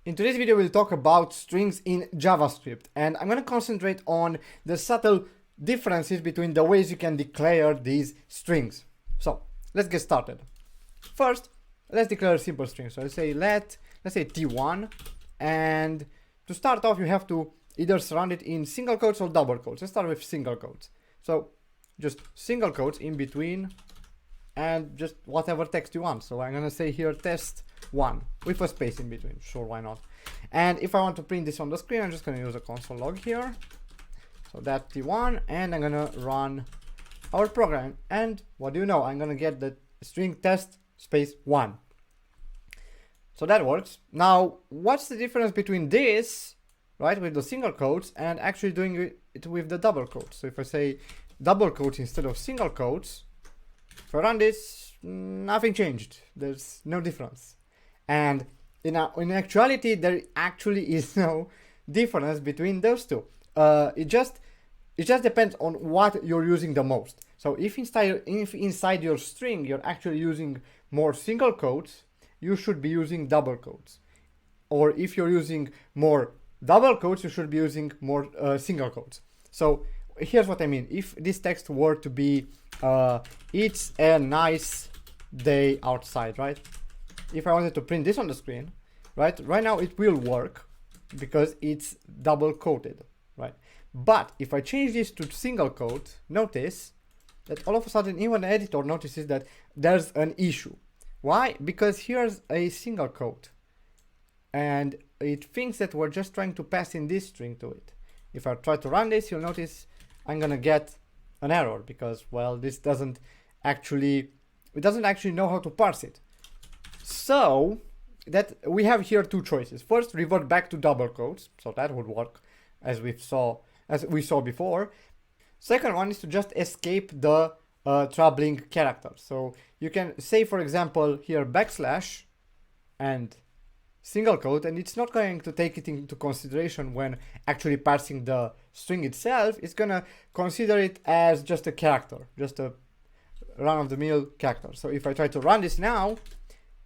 In today's video, we'll talk about strings in JavaScript, and I'm going to concentrate on the subtle differences between the ways you can declare these strings. So let's get started. First, let's declare a simple string. So let's say t1, and to start off, you have to either surround it in single quotes or double quotes. Let's start with single quotes. So just single quotes in between and just whatever text you want. So I'm going to say here test1 with a space in between. Sure, why not? And if I want to print this on the screen, I'm just going to use a console log here. So that t1, and I'm going to run our program. And what do you know? I'm going to get the string test space 1. So that works. Now, what's the difference between this, right, with the single quotes and actually doing it with the double quotes? So if I say double quotes instead of single quotes, if I run this, nothing changed. There's no difference. And in actuality, there actually is no difference between those two. It just depends on what you're using the most. So if inside your string you're actually using more single quotes, you should be using double quotes. Or if you're using more double quotes, you should be using more single quotes. So here's what I mean. If this text were to be it's a nice day outside, right? If I wanted to print this on the screen, right now it will work because it's double quoted, right? But if I change this to single quote, notice that all of a sudden even the editor notices that there's an issue. Why? Because here's a single quote and it thinks that we're just trying to pass in this string to it. If I try to run this, you'll notice I'm gonna get an error because, well, this doesn't actually know how to parse it. So that we have here two choices. First, revert back to double quotes, so that would work as we saw before. Second one is to just escape the troubling character. So you can say, for example, here backslash and single quote, and it's not going to take it into consideration when actually parsing the string itself. It's gonna consider it as just a character, just a run-of-the-mill character. So if I try to run this now,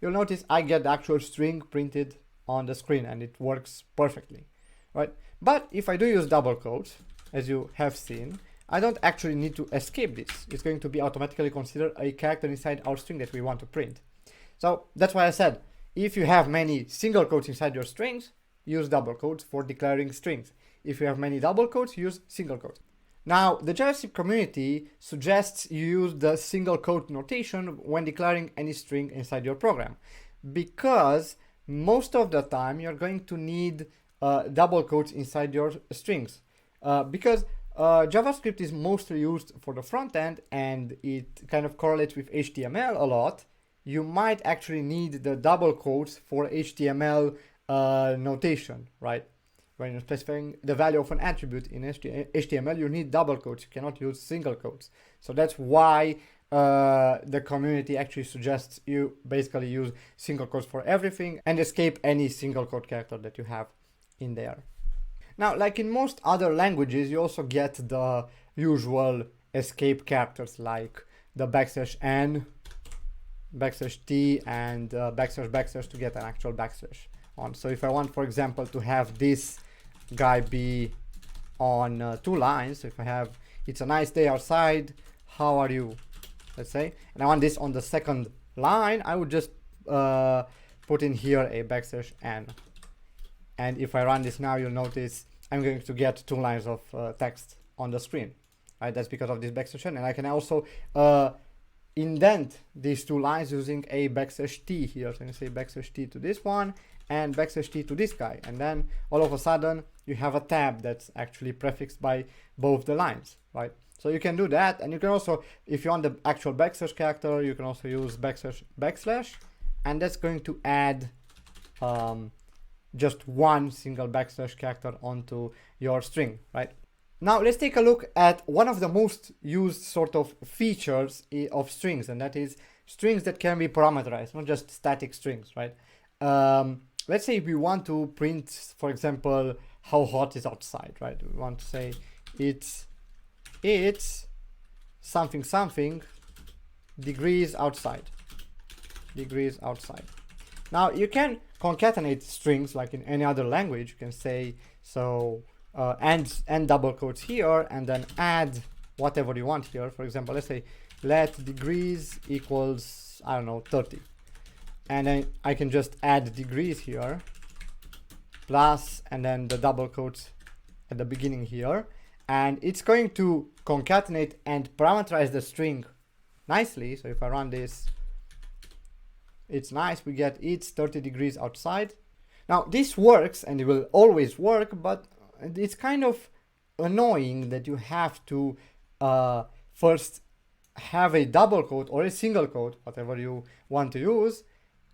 you'll notice I get the actual string printed on the screen and it works perfectly, right? But if I do use double quotes, as you have seen, I don't actually need to escape this. It's going to be automatically considered a character inside our string that we want to print. So that's why I said, if you have many single quotes inside your strings, use double quotes for declaring strings. If you have many double quotes, use single quotes. Now, the JavaScript community suggests you use the single quote notation when declaring any string inside your program, because most of the time you're going to need double quotes inside your strings, because JavaScript is mostly used for the front end and it kind of correlates with HTML a lot. You might actually need the double quotes for HTML notation, right? When you're specifying the value of an attribute in HTML, you need double quotes. You cannot use single quotes. So that's why the community actually suggests you basically use single quotes for everything and escape any single quote character that you have in there. Now, like in most other languages, you also get the usual escape characters like the \n, \t, and \/ to get an actual backslash on. So if I want, for example, to have this guy be on 2 lines, so if I have it's a nice day outside, how are you, let's say, and I want this on the second line, I would just put in here a \n. And if I run this now, you'll notice I'm going to get 2 lines of text on the screen, right? That's because of this \n, and I can also indent these 2 lines using a \t here. So you say \t to this one and \t to this guy, and then all of a sudden you have a tab that's actually prefixed by both the lines, right? So you can do that, and you can also, if you want the actual \/ character, you can also use \/, and that's going to add just one single \/ character onto your string, right? Now let's take a look at one of the most used sort of features of strings, and that is strings that can be parameterized, not just static strings, right? Let's say we want to print, for example, how hot is outside, right? We want to say it's something degrees outside. Now you can concatenate strings like in any other language. You can say so and double quotes here, and then add whatever you want here. For example, let's say let degrees equals, I don't know, 30, and then I can just add degrees here plus and then the double quotes at the beginning here, and it's going to concatenate and parameterize the string nicely. So if I run this, it's nice, we get it's 30 degrees outside. Now this works and it will always work, but it's kind of annoying that you have to first have a double quote or a single quote, whatever you want to use,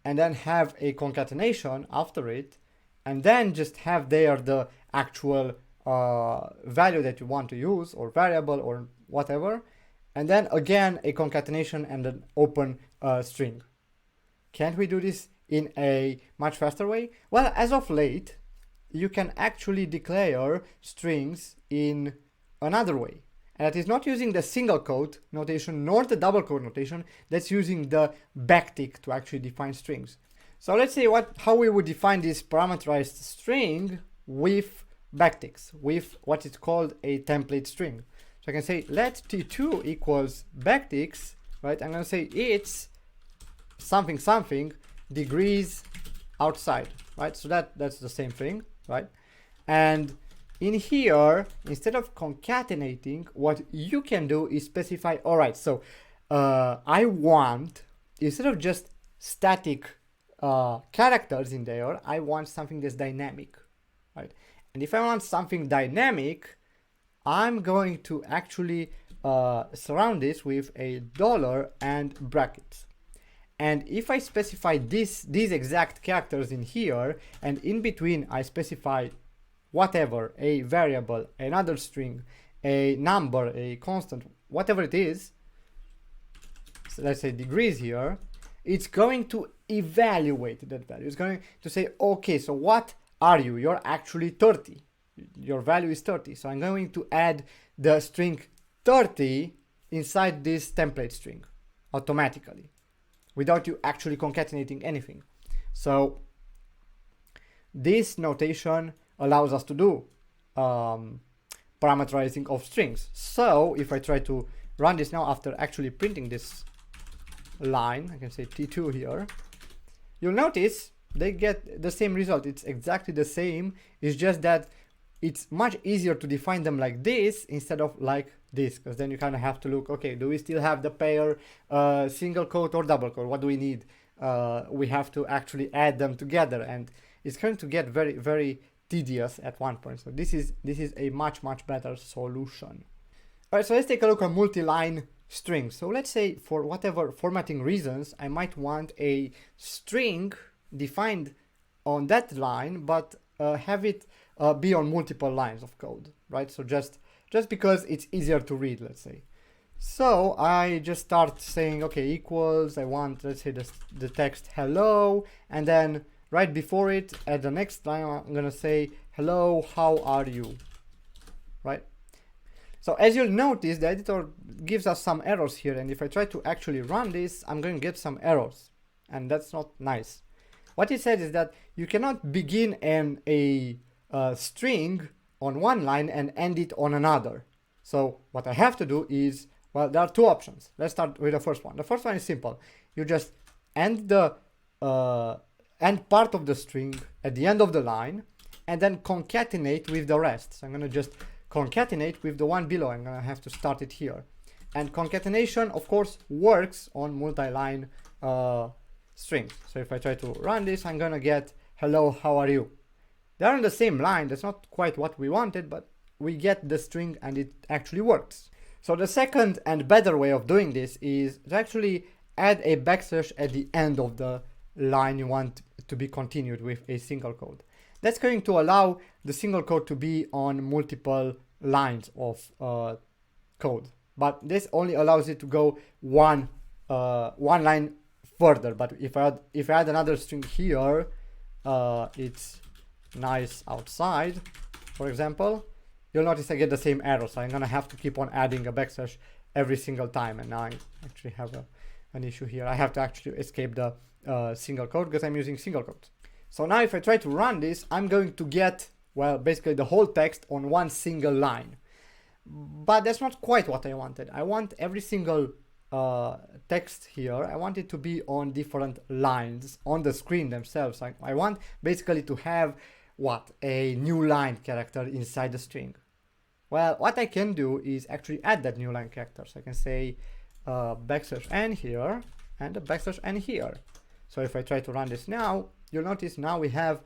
and then have a concatenation after it, and then just have there the actual value that you want to use, or variable or whatever, and then again a concatenation and an open string. Can't we do this in a much faster way? Well, as of late, you can actually declare strings in another way. And that is not using the single quote notation nor the double quote notation. That's using the backtick to actually define strings. So let's see how we would define this parameterized string with backticks, with what is called a template string. So I can say let t2 equals backticks, right? I'm going to say it's something something degrees outside, right? So that's the same thing, right? And in here, instead of concatenating, what you can do is specify, all right, so I want, instead of just static characters in there, I want something that's dynamic, right? And if I want something dynamic, I'm going to actually surround this with a dollar and brackets. And if I specify these exact characters in here, and in between I specify whatever, a variable, another string, a number, a constant, whatever it is, so let's say degrees here, it's going to evaluate that value. It's going to say, okay, so what are you? You're actually 30. Your value is 30. So I'm going to add the string 30 inside this template string automatically, without you actually concatenating anything. So this notation allows us to do parameterizing of strings. So if I try to run this now after actually printing this line, I can say t2 here, you'll notice they get the same result. It's exactly the same. It's just that it's much easier to define them like this instead of like this, because then you kind of have to look, okay, do we still have the pair single quote or double quote? What do we need? We have to actually add them together, and it's going to get very, very tedious at one point. So this is a much better solution. All right, so let's take a look at multi-line strings. So let's say for whatever formatting reasons, I might want a string defined on that line, but have it be on multiple lines of code, right? So just because it's easier to read, let's say. So I just start saying, okay, equals, I want, let's say the text hello, and then right before it, at the next line, I'm gonna say, hello, how are you, right? So as you'll notice, the editor gives us some errors here, and if I try to actually run this, I'm going to get some errors, and that's not nice. What it says is that you cannot begin a string on one line and end it on another. So what I have to do is, well, there are two options. Let's start with the first one. The first one is simple. You just end the end part of the string at the end of the line, and then concatenate with the rest. So I'm going to just concatenate with the one below. I'm going to have to start it here. And concatenation, of course, works on multi-line strings. So if I try to run this, I'm going to get hello, how are you? They're on the same line. That's not quite what we wanted, but we get the string and it actually works. So the second and better way of doing this is to actually add a backslash at the end of the line you want to be continued with a single quote. That's going to allow the single quote to be on multiple lines of code, but this only allows it to go one line further. But if I add another string here, it's nice outside, for example, you'll notice I get the same error. So I'm gonna have to keep on adding a backslash every single time, and now I actually have an issue here. I have to actually escape the single quote because I'm using single quotes. So now if I try to run this, I'm going to get, well, basically the whole text on one single line. But that's not quite what I wanted. I want every single text here, I want it to be on different lines on the screen themselves. I want basically to have what? A new line character inside the string. Well, what I can do is actually add that new line character. So I can say \n here and a \n here. So if I try to run this now, you'll notice now we have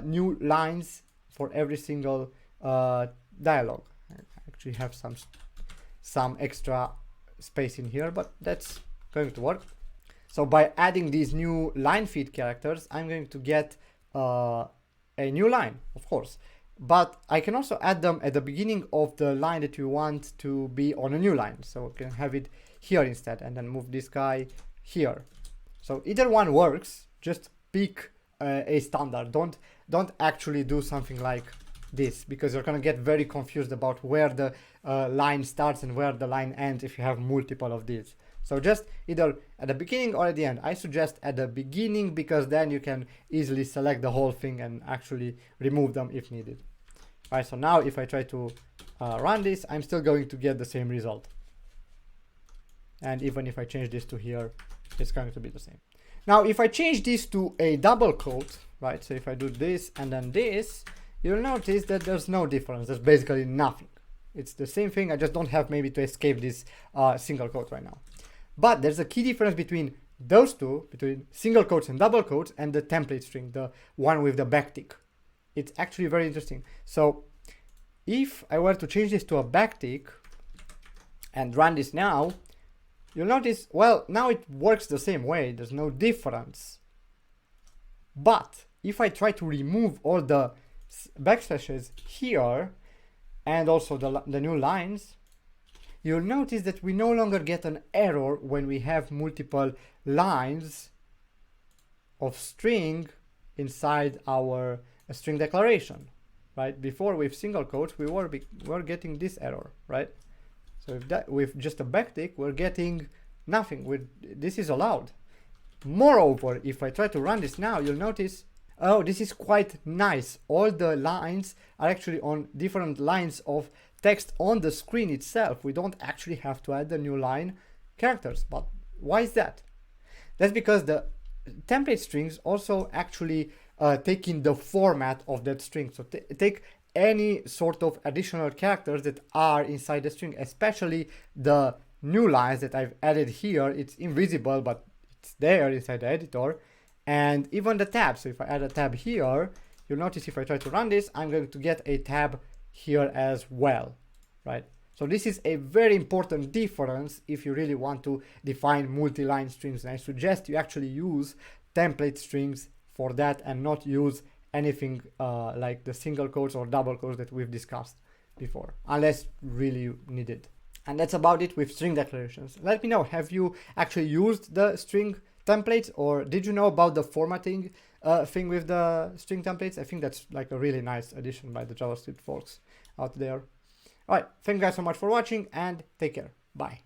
new lines for every single dialogue. I actually have some extra space in here, but that's going to work. So by adding these new line feed characters, I'm going to get a new line, of course. But I can also add them at the beginning of the line that you want to be on a new line. So I can have it here instead and then move this guy here. So either one works, just pick a standard. Don't actually do something like this, because you're going to get very confused about where the line starts and where the line ends if you have multiple of these. So just either at the beginning or at the end. I suggest at the beginning, because then you can easily select the whole thing and actually remove them if needed. All right, so now if I try to run this, I'm still going to get the same result. And even if I change this to here, it's going to be the same. Now, if I change this to a double quote, right? So if I do this and then this, you'll notice that there's no difference. There's basically nothing. It's the same thing. I just don't have maybe to escape this single quote right now. But there's a key difference between those two, between single quotes and double quotes, and the template string, the one with the backtick. It's actually very interesting. So if I were to change this to a backtick and run this now, you'll notice, well, now it works the same way. There's no difference. But if I try to remove all the backslashes here and also the new lines, you'll notice that we no longer get an error when we have multiple lines of string inside our string declaration, right? Before with single quotes, we were getting this error, right? So if that with just a backtick, we're getting nothing. This is allowed. Moreover, if I try to run this now, you'll notice, oh, this is quite nice. All the lines are actually on different lines of text on the screen itself. We don't actually have to add the new line characters. But why is that? That's because the template strings also actually take in the format of that string. So take any sort of additional characters that are inside the string, especially the new lines that I've added here. It's invisible, but it's there inside the editor. And even the tab. So if I add a tab here, you'll notice if I try to run this, I'm going to get a tab here as well, right? So this is a very important difference if you really want to define multi-line strings. And I suggest you actually use template strings for that and not use anything like the single quotes or double quotes that we've discussed before, unless really you need it. And that's about it with string declarations. Let me know, have you actually used the string templates, or did you know about the formatting thing with the string templates? I think that's like a really nice addition by the JavaScript folks out there. All right, thank you guys so much for watching and take care. Bye.